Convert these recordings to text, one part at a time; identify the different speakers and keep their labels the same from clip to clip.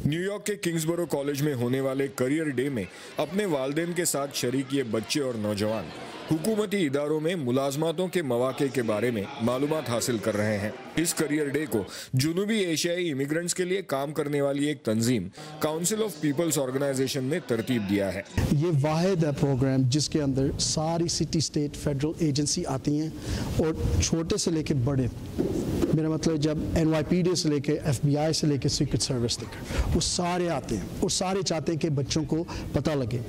Speaker 1: New York के किंग्सबरो college में होने वाले करियर डे में अपने वालिदैन के साथ शरीक ये बच्चे और नौजवान हुकूमती इदारों में मुलाजमातों के मौके के बारे में मालूमात हासिल कर रहे हैं। इस करियर डे को जुनूबी एशियाई इमिग्रेंट्स के लिए काम करने वाली एक तंजीम काउंसिल ऑफ पीपल्स ऑर्गेनाइजेशन ने तरतीब दिया है।
Speaker 2: ये वाहिद है प्रोग्राम जिसके अंदर सारी सिटी स्टेट फेडरल एजेंसी आती हैं और छोटे से लेके बड़े, मेरा मतलब जब NYPD से लेके FBI से लेके सीक्रेट सर्विस तक वो सारे आते हैं और सारे चाहते हैं कि बच्चों को पता लगे।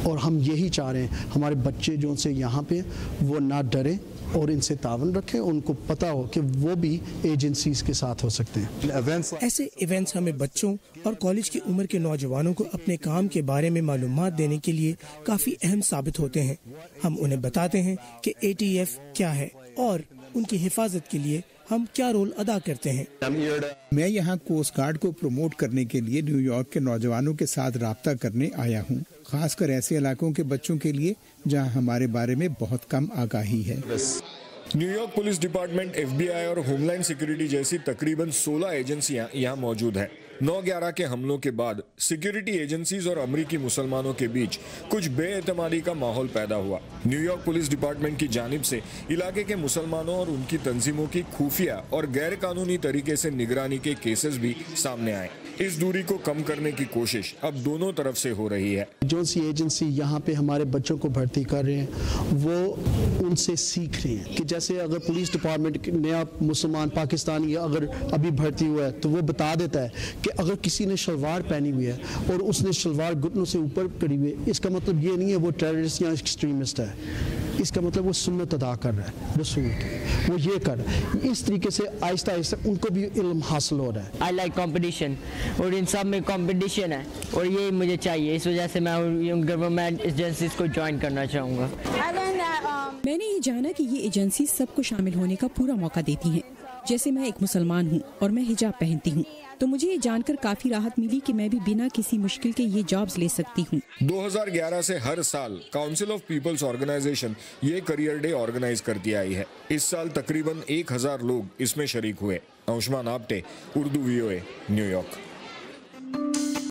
Speaker 2: और हम यही चाह रहे हैं हमारे बच्चे जो उनसे यहाँ पे वो ना डरें और इनसे तावन रखें, उनको पता हो कि वो भी एजेंसीज के साथ हो सकते हैं।
Speaker 3: ऐसे इवेंट्स हमें बच्चों और कॉलेज की उम्र के नौजवानों को अपने काम के बारे में मालूमात देने के लिए काफ़ी अहम साबित होते हैं। हम उन्हें बताते हैं कि ATF क्या है और उनकी हिफाजत के लिए हम क्या रोल अदा करते हैं।
Speaker 4: मैं यहाँ कोस्ट गार्ड को प्रमोट करने के लिए न्यूयॉर्क के नौजवानों के साथ राब्ता करने आया हूँ, खासकर ऐसे इलाकों के बच्चों के लिए जहाँ हमारे बारे में बहुत कम आगाही है।
Speaker 1: न्यूयॉर्क पुलिस डिपार्टमेंट, FBI और होमलैंड सिक्योरिटी जैसी तकरीबन 16 एजेंसियां यहाँ मौजूद हैं। 9/11 के हमलों के बाद सिक्योरिटी एजेंसीज और अमरीकी मुसलमानों के बीच कुछ बेएतमादी का माहौल पैदा हुआ। न्यूयॉर्क पुलिस डिपार्टमेंट की जानिब से इलाके के मुसलमानों और उनकी तंजीमों की खुफिया और गैर कानूनी तरीके से निगरानी के केसेस भी सामने आए। इस दूरी को कम करने की कोशिश अब दोनों तरफ से हो रही है।
Speaker 2: जो सी एजेंसी यहाँ पे हमारे बच्चों को भर्ती कर रहे हैं वो उनसे सीख रहे हैं कि जैसे अगर पुलिस डिपार्टमेंट नया मुसलमान पाकिस्तानी अगर अभी भर्ती हुआ है तो वो बता देता है कि अगर किसी ने शलवार पहनी हुई है और उसने शलवार घुटनों से ऊपर करी हुई है, इसका मतलब ये नहीं है वो टेररिस्ट या एक्सट्रीमिस्ट है। इसका मतलब वो सुन्नत अदा कर रहा है, रसूल की, वो ये कर रहा है। इस तरीके से आहिस्ता आहिस्ता उनको भी इल्म हासिल हो रहा है।
Speaker 5: आई लाइक कंपटीशन और इन सब में कंपटीशन है और ये मुझे चाहिए, इस वजह से मैं गवर्नमेंट एजेंसीज को ज्वाइन करना चाहूँगा।
Speaker 6: मैंने ये जाना कि ये एजेंसी सबको शामिल होने का पूरा मौका देती हैं। जैसे मैं एक मुसलमान हूँ और मैं हिजाब पहनती हूँ, तो मुझे ये जानकर काफी राहत मिली कि मैं भी बिना किसी मुश्किल के ये जॉब्स ले सकती हूँ।
Speaker 1: 2011 से हर साल काउंसिल ऑफ पीपल्स ऑर्गेनाइजेशन ये करियर डे ऑर्गेनाइज करती आई है। इस साल तकरीबन 1000 लोग इसमें शरीक हुए। औशमान आपटे, उर्दू VOA, न्यूयॉर्क।